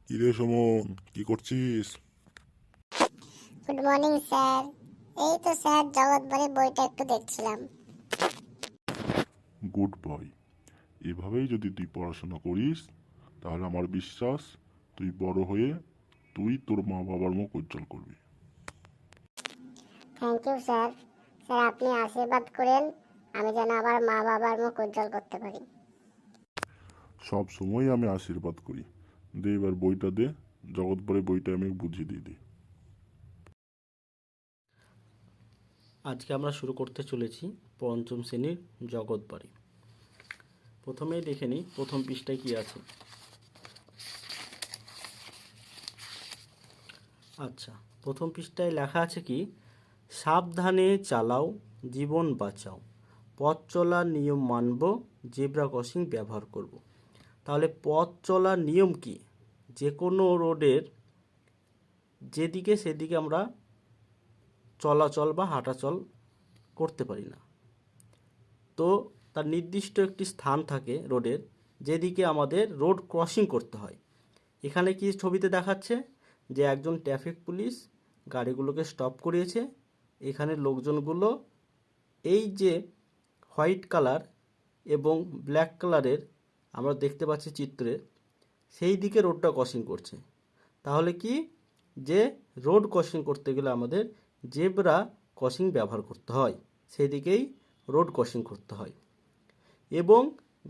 কিরে সুমন, কি করছিস? Good morning sir. এই তো স্যার জগৎবরী বইটা একটু দেখছিলাম। Good boy. এভাবেই যদি তুই পড়াশোনা করিস তাহলে আমার বিশ্বাস তুই বড় হয়ে তুই তোর মা বাবার মুখ উজ্জ্বল করবি। Thank you sir. স্যার আপনি আশীর্বাদ করেন আমি যেন আমার মা বাবার মুখ উজ্জ্বল করতে পারি। সব সময় আমি আশীর্বাদ করি। দে এবার বইটা দে, জগৎ বইটা আমি বুঝিয়ে দিয়ে দিই। আজকে আমরা শুরু করতে চলেছি পঞ্চম শ্রেণীর জগৎবাড়ি। প্রথমেই দেখে নিই প্রথম পৃষ্ঠায় কি আছে। আচ্ছা, প্রথম পৃষ্ঠায় লেখা আছে কি, সাবধানে চালাও, জীবন বাঁচাও, পথ চলার নিয়ম মানব, জেব্রা ক্রসিং ব্যবহার করব। তাহলে পথ চলার নিয়ম কি? যে কোনো রোডের যেদিকে সেদিকে আমরা চলাচল বা হাঁটাচল করতে পারি না। তো তার নির্দিষ্ট একটি স্থান থাকে রোডের, যেদিকে আমাদের রোড ক্রসিং করতে হয়। এখানে কি ছবিতে দেখাচ্ছে যে একজন ট্রাফিক পুলিশ গাড়িগুলোকে স্টপ করিয়েছে। এখানে লোকজনগুলো এই যে হোয়াইট কালার এবং ব্ল্যাক কালারের আমরা দেখতে পাচ্ছি চিত্রে, সেই দিকে রোডটা ক্রসিং করছে। তাহলে কি, যে রোড ক্রসিং করতে গেলে আমাদের জেব্রা ক্রসিং ব্যবহার করতে হয়, সেই দিকেই রোড ক্রসিং করতে হয়। এবং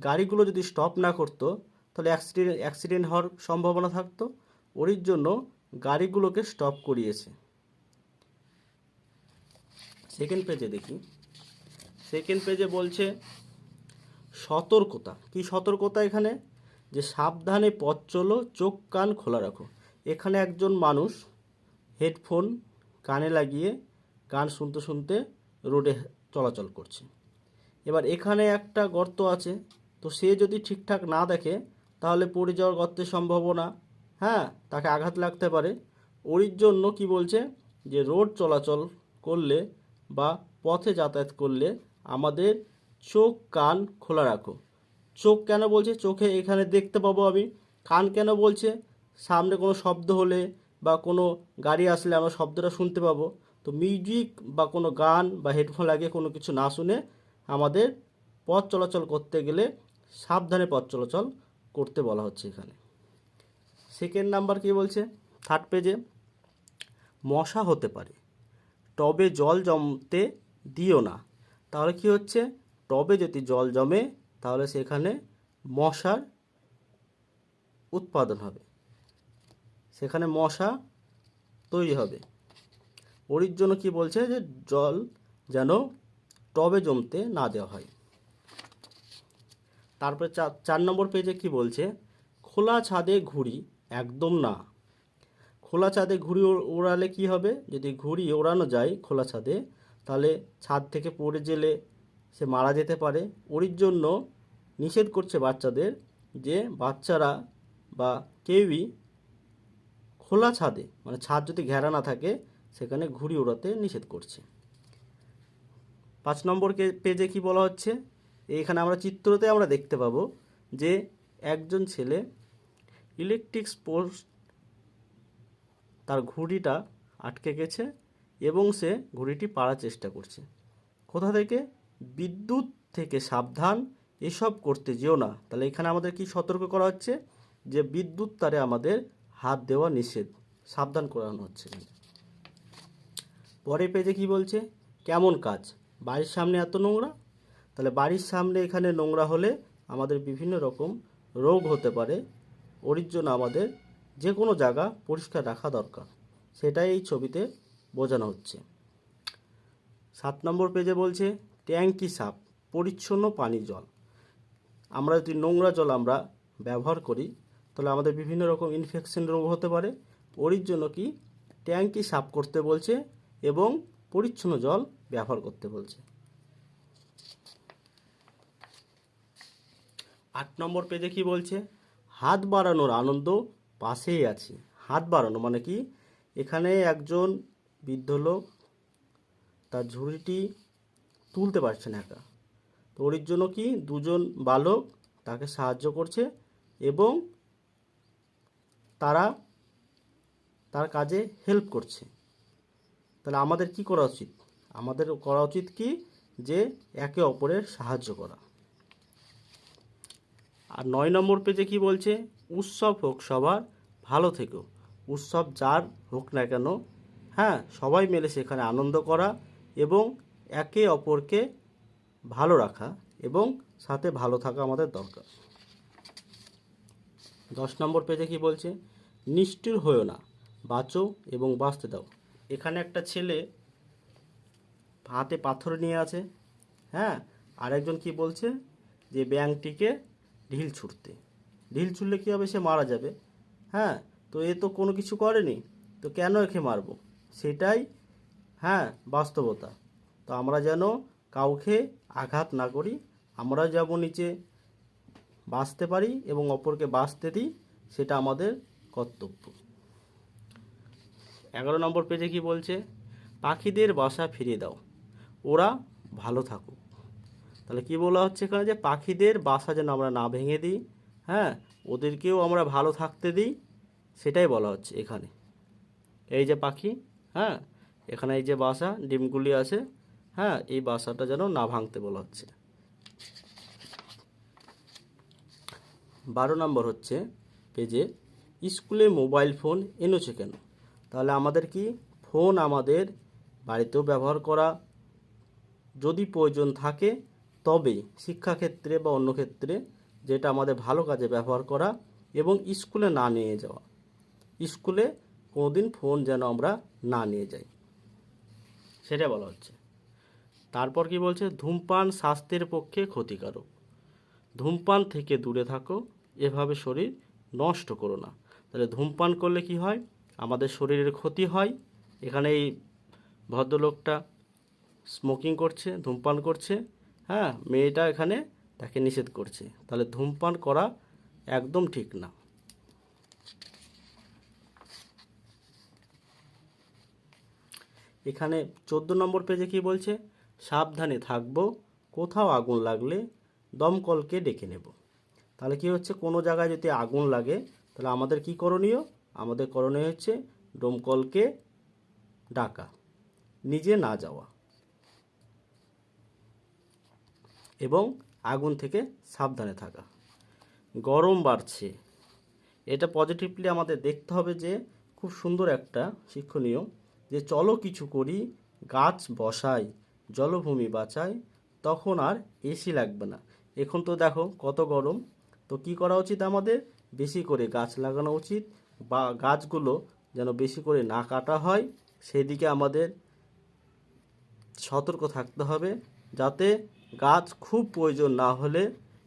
গাড়িগুলো যদি স্টপ না করতো তাহলে অ্যাক্সিডেন্ট হওয়ার সম্ভাবনা থাকতো। ওর জন্য গাড়িগুলোকে স্টপ করিয়েছে। সেকেন্ড পেজে দেখি। সেকেন্ড পেজে বলছে সতর্কতা। কি সতর্কতা এখানে? যে সাবধানে পথ চলো, চোখ কান খোলা রাখো। এখানে একজন মানুষ হেডফোন কানে লাগিয়ে গান শুনতে শুনতে রোডে চলাচল করছে। এবার এখানে একটা গর্ত আছে, তো সে যদি ঠিকঠাক না দেখে তাহলে পড়ে যাওয়ার গর্তের সম্ভাবনা, তাকে আঘাত লাগতে পারে। ওর জন্য কি বলছে, যে রোড চলাচল করলে বা পথে যাতায়াত করলে আমাদের চোখ কান খোলা রাখো। চোখ কেন বলছে? চোখে এখানে দেখতে পাবো আমি। কান কেন বলছে? সামনে কোনো শব্দ হলে বা কোনো গাড়ি আসলে আমরা শব্দটা শুনতে পাবো। তো মিউজিক বা কোনো গান বা হেডফোন লাগিয়ে কোনো কিছু না শুনে আমাদের পথ চলাচল করতে গেলে সাবধানে পথ চলাচল করতে বলা হচ্ছে এখানে। সেকেন্ড নাম্বার কি বলছে, থার্ড পেজে, মশা হতে পারে, টবে জল জমতে দিও না। তাহলে কি হচ্ছে, টবে যদি জল জমে তাহলে সেখানে মশার উৎপাদন হবে, সেখানে মশা তৈরি হবে। ওর জন্য কি বলছে, যে জল যেন টবে জমতে না দেওয়া হয়। তারপরে চার নম্বর পেজে কি বলছে, খোলা ছাদে ঘুড়ি একদম না। খোলা ছাদে ঘুড়ি ওড়ালে কি হবে? যদি ঘুড়ি ওড়ানো যায় খোলা ছাদে তাহলে ছাদ থেকে পড়ে গেলে সে মারা যেতে পারে। ওর জন্য নিষেধ করছে বাচ্চাদের, যে বাচ্চারা বা কেউই খোলা ছাদে, মানে ছাদ যদি ঘেরা না থাকে সেখানে ঘুড়ি ওড়াতে নিষেধ করছে। 5 নম্বর পেজে কি বলা হচ্ছে, এইখানে আমরা চিত্রতে আমরা দেখতে পাবো যে একজন ছেলে ইলেকট্রিক পোস্ট তার ঘুড়িটা আটকে গেছে এবং সে ঘুড়িটি পাড়ার চেষ্টা করছে। কোথা থেকে? বিদ্যুৎ থেকে সাবধান, এসব করতে যেও না। তাহলে এখানে আমাদের কি সতর্ক করা হচ্ছে, যে বিদ্যুৎ তারে আমাদের হাত দেওয়া নিষেধ, সাবধান করানো হচ্ছে। পরের পেজে কি বলছে, কেমন কাজ, বাড়ির সামনে এত নোংরা। তাহলে বাড়ির সামনে এখানে নোংরা হলে আমাদের বিভিন্ন রকম রোগ হতে পারে। ওর জন্য আমাদের যে কোনো জায়গা পরিষ্কার রাখা দরকার, সেটাই এই ছবিতে বোঝানো হচ্ছে। 7 নম্বর পেজে বলছে ট্যাঙ্কি সাফ, পরিচ্ছন্ন পানি জল। আমরা যদি নোংরা জল আমরা ব্যবহার করি তাহলে আমাদের বিভিন্ন রকম ইনফেকশন রোগ হতে পারে। ওর জন্য কি ট্যাঙ্কি সাফ করতে বলছে এবং পরিচ্ছন্ন জল ব্যবহার করতে বলছে। 8 নম্বর পেজে কি বলছে, হাত বাড়ানোর আনন্দ, পাশেই আছি। হাত বাড়ানো মানে কি, এখানে একজন বৃদ্ধ লোক তার ঝুড়িটি তুলতে পারছে না একা, তো ওর জন্য কি দুজন বালক তাকে সাহায্য করছে এবং তারা তার কাজে হেল্প করছে। তাহলে আমাদের কি করা উচিত? আমাদের করা উচিত কি, যে একে অপরের সাহায্য করা। আর 9 নম্বর পেজে কি বলছে? উৎসব হোক সবার, ভালো থেকো। উৎসব যার হোক না কেন, হ্যাঁ, সবাই মিলে সেখানে আনন্দ করা এবং একে অপরকে ভালো রাখা এবং সাথে ভালো থাকা আমাদের দরকার। 10 নম্বর পেজে কি বলছে? নিষ্ঠুর হয়েও না, বাঁচো এবং বাঁচতে দাও। এখানে একটা ছেলে হাতে পাথর নিয়ে আছে, হ্যাঁ, আরেকজন কি বলছে? যে ব্যাঙটিকে ঢিল ছুঁড়তে। ঢিল ছুঁড়লে কী হবে? সে মারা যাবে। হ্যাঁ, তো এ তো কোনো কিছু করেনি, তো কেন একে মারবো? সেটাই, হ্যাঁ, বাস্তবতা। তো আমরা যেন কাউকে আঘাত না করি, আমরা যেমন নিচে বাঁচতে পারি এবং অপরকে বাঁচতে দিই, সেটা আমাদের কর্তব্য। 11 নম্বর পেজে কি বলছে? পাখিদের বাসা ফিরিয়ে দাও, ওরা ভালো থাকুক। তাহলে কি বলা হচ্ছে এখানে? যে পাখিদের বাসা যেন আমরা না ভেঙে দিই, হ্যাঁ, ওদেরকেও আমরা ভালো থাকতে দিই, সেটাই বলা হচ্ছে এখানে। এই যে পাখি, হ্যাঁ, এখানে এই যে বাসা, ডিমগুলি আছে, হ্যাঁ, এই বাসাটা যেন না ভাঙতে বলা হচ্ছে। 12 নম্বর হচ্ছে পেজে, স্কুলে মোবাইল ফোন এনেছে কেন? তাহলে আমাদের কি, ফোন আমাদের বাড়িতেও ব্যবহার করা, যদি প্রয়োজন থাকে তবে শিক্ষাক্ষেত্রে বা অন্য ক্ষেত্রে, যেটা আমাদের ভালো কাজে ব্যবহার করা, এবং স্কুলে না নিয়ে যাওয়া। স্কুলে কোনোদিন ফোন যেন আমরা না নিয়ে যাই, সেটা বলা হচ্ছে। তারপর কি বলছে? ধূমপান স্বাস্থ্যের পক্ষে ক্ষতিকারক, ধূমপান থেকে দূরে থাকো, এভাবে শরীর নষ্ট করো না। তাহলে ধূমপান করলে কি হয়? আমাদের শরীরের ক্ষতি হয়। এখানে এই ভদ্রলোকটা স্মোকিং করছে, ধূমপান করছে, হ্যাঁ, মেয়েটা এখানে তাকে নিষেধ করছে। তাহলে ধূমপান করা একদম ঠিক না। এখানে 14 নম্বর পেজে কি বলছে? সাবধানে থাকবো, কোথাও আগুন লাগলে দমকলকে ডেকে নেব। তাহলে কি হচ্ছে? কোনো জায়গায় যদি আগুন লাগে, তাহলে আমাদের কি করণীয়? আমাদের করণীয় হচ্ছে দমকলকে ডাকা, নিজে না যাওয়া, এবং আগুন থেকে সাবধানে থাকা। গরম বাড়ছে, এটা পজিটিভলি আমাদের দেখতে হবে, যে খুব সুন্দর একটা শিক্ষণীয়, যে চলো কিছু করি, গাছ বসাই, জলভূমি বাঁচাই, তখন আর এসি লাগবে না। এখন তো দেখো কত গরম, তো কি করা উচিত? আমাদের বেশি করে গাছ লাগানো উচিত, বা গাছগুলো যেন বেশি করে না কাটা হয়, সেদিকে আমাদের সতর্ক থাকতে হবে, যাতে গাছ খুব প্রয়োজন না হলে,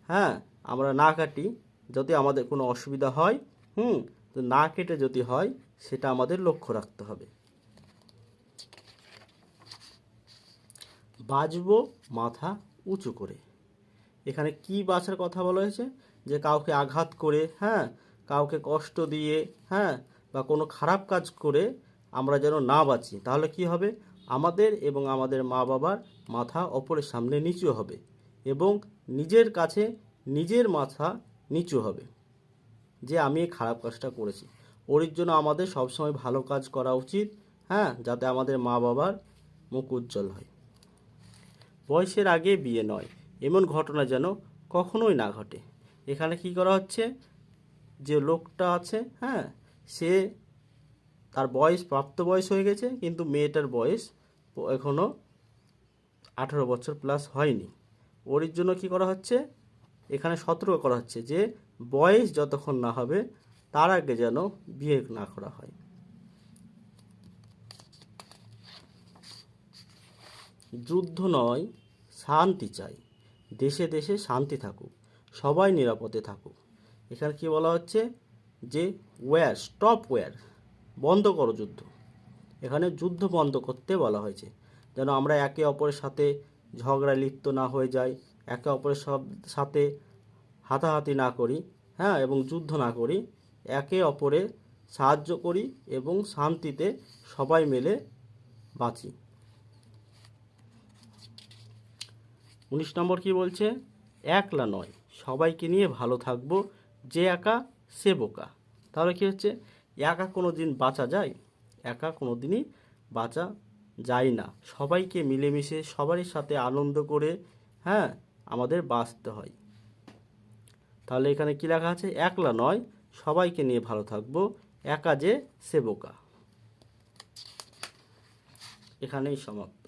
হ্যাঁ, আমরা না কাটি, যদি আমাদের কোনো অসুবিধা হয়, তো না কেটে যদি হয়, সেটা আমাদের লক্ষ্য রাখতে হবে। বাঁচবো মাথা উঁচু করে। এখানে কি বাঁচার কথা বলা হয়েছে? যে কাউকে আঘাত করে, হ্যাঁ, কাউকে কষ্ট দিয়ে, হ্যাঁ, বা কোনো খারাপ কাজ করে আমরা যেন না বাঁচি। তাহলে কি হবে? আমাদের এবং আমাদের মা বাবার মাথা অপরের সামনে নিচু হবে, এবং নিজের কাছে নিজের মাথা নিচু হবে, যে আমি এই খারাপ কাজটা করেছি। ওর জন্য আমাদের সবসময় ভালো কাজ করা উচিত, হ্যাঁ, যাতে আমাদের মা বাবার মুখ উজ্জ্বল হয়। বয়সের আগে বিয়ে নয়, এমন ঘটনা যেন কখনোই না ঘটে। এখানে কি করা হচ্ছে? যে লোকটা আছে, হ্যাঁ, সে তার বয়স, প্রাপ্ত বয়স হয়ে গেছে, কিন্তু মেয়েটার বয়স এখনও 18 বছর প্লাস হয়নি। ওর জন্য কি করা হচ্ছে? এখানে সতর্ক করা হচ্ছে যে বয়স যতক্ষণ না হবে, তার আগে যেন বিয়ে না করা হয়। যুদ্ধ নয়, শান্তি চাই, দেশে দেশে শান্তি থাকুক, সবাই নিরাপদে থাকুক। এখানে কি বলা হচ্ছে? যে স্টপ ওয়্যার, বন্ধ করো যুদ্ধ। এখানে যুদ্ধ বন্ধ করতে বলা হয়েছে, যেন আমরা একে অপরের সাথে ঝগড়ায় লিপ্ত না হয়ে যাই, একে অপরের সাথে হাতাহাতি না করি, হ্যাঁ, এবং যুদ্ধ না করি, একে অপরের সাহায্য করি এবং শান্তিতে সবাই মিলে বাঁচি। 19 নম্বর কি বলছে? একলা নয়, সবাইকে নিয়ে ভালো থাকবো, যে একা সে বোকা। তাহলে কি হচ্ছে, একা কোনো দিন বাঁচা যায়? একা কোনো দিনই বাঁচা যায় না। সবাইকে মিলেমিশে সবারই সাথে আনন্দ করে, হ্যাঁ, আমাদের বাঁচতে হয়। তাহলে এখানে কি লেখা আছে? একলা নয়, সবাইকে নিয়ে ভালো থাকবো, একা যে সে বোকা। এখানেই সমাপ্ত।